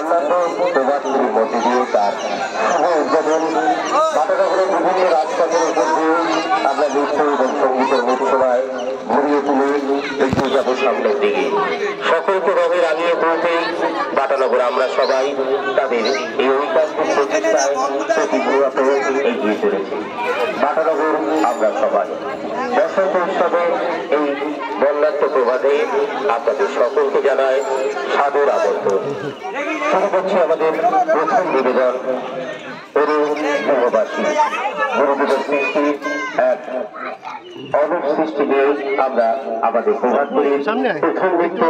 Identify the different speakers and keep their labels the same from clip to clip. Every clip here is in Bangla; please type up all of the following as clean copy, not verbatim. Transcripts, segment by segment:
Speaker 1: অন্যান্য প্রভাবগুলির মধ্যে দিয়ে তার শুভ উদ্বোধন বাটানগরের বিভিন্ন রাজপথের উপর দিয়ে আমরা নৃত্য এবং সঙ্গীতের মূর্ছনায় ঘুরিয়ে তুলে এগিয়ে যাব সামনের দিকে। সকলকে রঙে রাঙিয়ে তুলতে বাটানগর আমরা সবাই তাদের এই ঐকান্তিক প্রচেষ্টায় প্রতিক্রিয়া এগিয়ে চলেছি। বাটানগর আমরা সবাই বসন্ত উৎসবে এই বর্ণাঢ্য প্রভাতে আপনাদের সকলকে জানায় সাদর আমন্ত্রণ। শুরু করছি আমাদের প্রথম নিবেদন গুরুবাসী গুরুদেবের সৃষ্টি এক অনেক সৃষ্টি নিয়ে আমরা আমাদের প্রভাত করি। প্রথম নৃত্য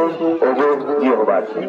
Speaker 1: অযোগ গৃহবাসী।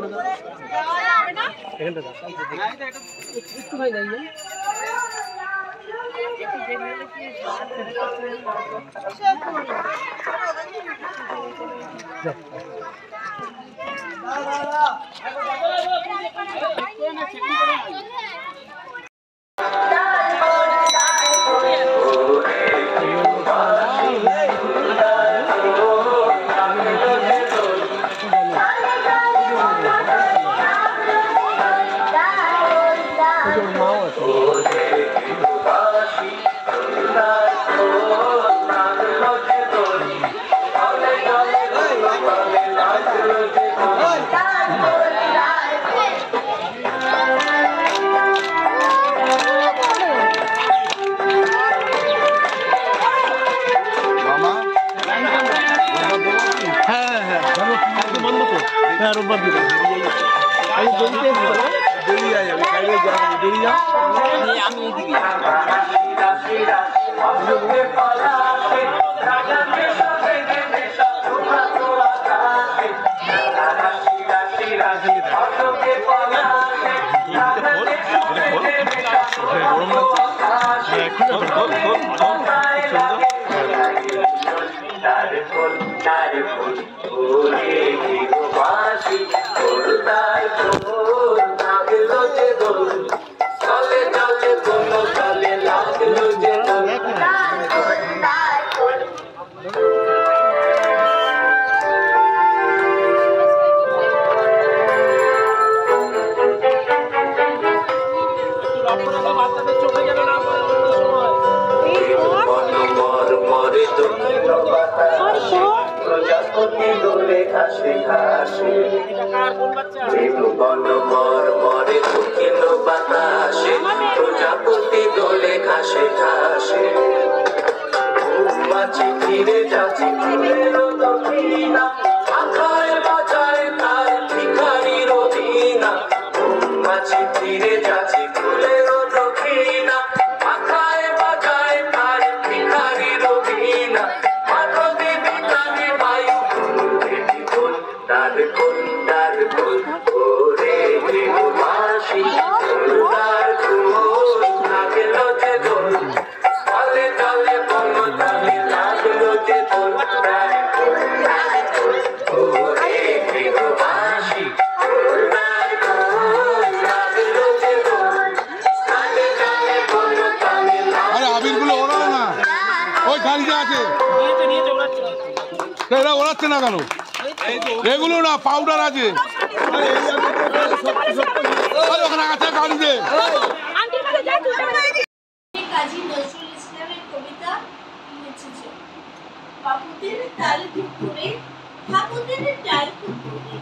Speaker 2: ওড়াচ্ছে না কেন? এগুলো না পাউডার আছে ওখানে আছে গাড়িতে।
Speaker 3: কাজী নজরুল ইসলামের কবিতা লিখেছে বাবুদের তাল করে বাবুদের ডাল করে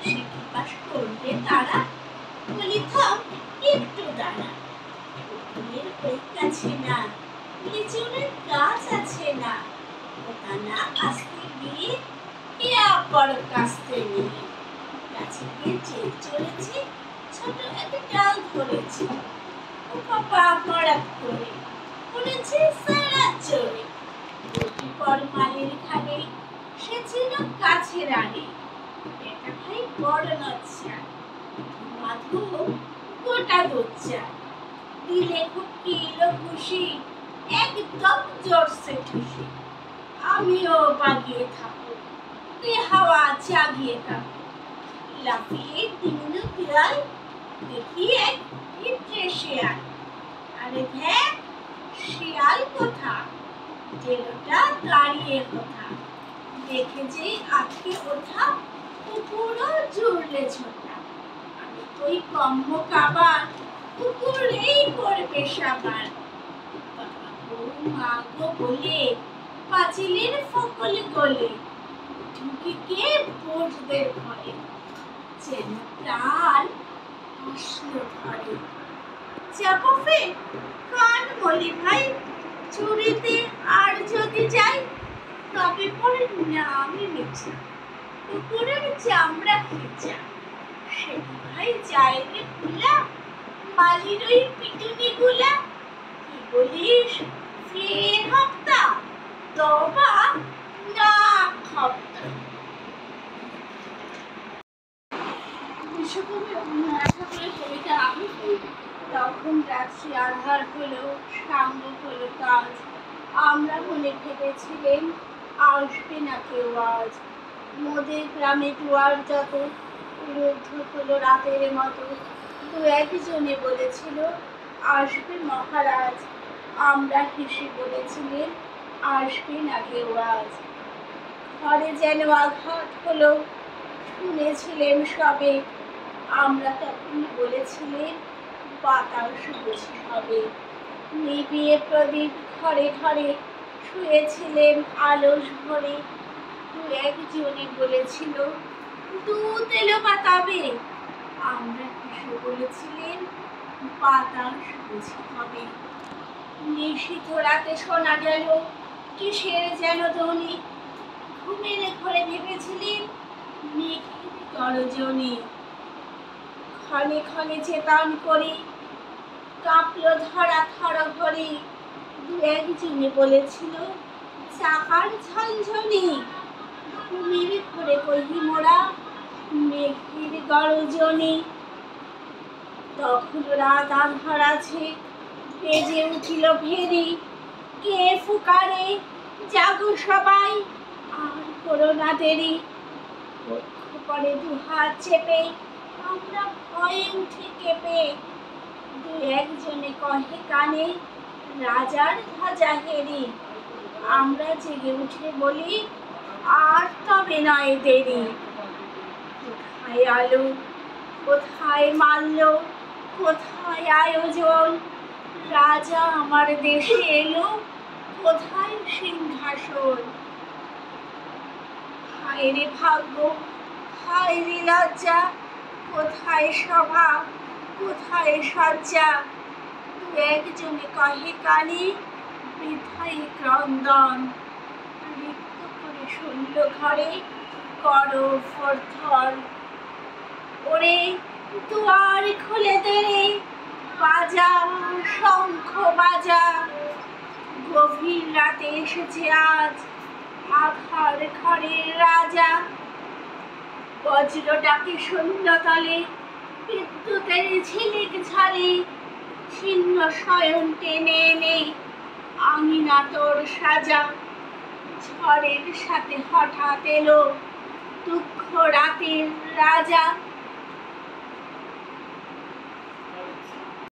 Speaker 3: শিক্ষা পাশ করলে তারা বলি থাম একটু দাঁড়া ওদের ওই কাছে না লিচুনের গাছ আছে না ওটা না আসতে গিয়ে বড় কাস্তে নিয়ে গাছে গিয়ে চলেছে ছোট একটা ডাল ধরেছে ও পাপা পড়াত করে পড়েছে সারা চড়ে পর মালির খানে সে ছিল কাছের আগে এটা ভাই বড় লজ্জা মাধু গোটা দজ্জা দিলে খুব কিলো খুশি একদম জোরসে খুশি আমিও বাগিয়ে থাকবো তুই হাওয়া জাগিয়ে থাকবো লাফিয়ে দিন বিড়াল দেখি এক ভিতরে শিয়াল আরে দেখ শিয়াল কোথা জেলোটা দাঁড়িয়ে কোথা দেখে যে আজকে ওঠা পুরো জুড়লে ছোটা আমি ওই কম্ম কাবার কুকুরেই করবে সাবার। ও মা গো বলে পাঁচিলের ফকল গলে ঢুকে কে ভোজদের ঘরে, যেন প্রাণ আসলো ঘরে। যাবো ফের কান বলি ভাই, চুরিতে আর যদি যাই, তবে পরে নামই মিছা কুকুরের চামড়া খেচা। সে ভাই যায় রে ভুলা মালির ওই পিটুনি গুলা। কি বলিস ফের হপ্তা তবা না হপ্তা। বিশ্বকবি রবীন্দ্রনাথ ঠাকুরের কবিতা আমি পড়ি। তখন রাত্রি আঁধার হলো, সাঙ্গ হলো কাজ, আমরা মনে ভেবেছিলেন আসবে না কেউ আজ। মোদের গ্রামে দুয়ার যত রুদ্ধ হলো রাতের মতো, দু একজনে বলেছিল আসবে মহারাজ। আমরা হেসে বলেছিলেন আসবে না কেউ আজ। ঘরে যেন আঘাত হলো, শুনেছিলেন সবে, আমরা তখন বলেছিলেন বাতাস বুঝি হবে। নিবিয়ে প্রদীপ ঘরে ঘরে শুয়েছিলেন আলস ভরে, দু একজনে বলেছিল দুধ এলো পাতাবে। আমরা হেসে বলেছিলেন বাতাস বুঝি হবে। নিশীথ রাতে শোনা গেল কিসের যেন ধ্বনি, ঘুমের ঘরে ভেবেছিলেন মেঘের গর্জনে। ক্ষণে ক্ষণে চেতন করি কাঁপলো ধরা থর ঘরে, দু একজনে বলেছিল চাকার ঝনঝনি। ঘুমের ঘরে কহি মোরা মেঘের গর্জনে। তখন রাত আঁধার আছে, বেজে উঠিল ভেরি, কে ফুকারে জাগো সবাই আর করো না দেরি। বক্ষ পরে দুহাত চেপে আমরা ভয়ে উঠে কেঁপে, দু একজনে কহে কানে রাজার ধ্বজা হেরি। আমরা জেগে উঠে বলি আর তবে নয় দেরি। কোথায় আলো, কোথায় মাল্য, কোথায় আয়োজন, রাজা আমার দেশে এলো, কোথায় সিংহাসন। হায় রে ভাগ্য, হায় রে লজ্জা, কোথায় সভা, কোথায় সজ্জা। দু একজনে কহে কানে বৃথাই ক্রন্দন। রিক্ত করে শূন্য ঘরে করো ফরথর। ওরে দুয়ার খুলে দে রে, বাজা শঙ্খ বাজা। গভীর রাতে এসেছে আজ আধার ঘরের রাজা। বজ্র ডাকে শূন্যতলে, বিদ্যুতের ঝিলিক ঝালে, ছিন্ন শয়ন টেনে এনে আঙিনা তোর সাজা। ঝড়ের সাথে হঠাৎ এলো দুঃখ রাতের রাজা।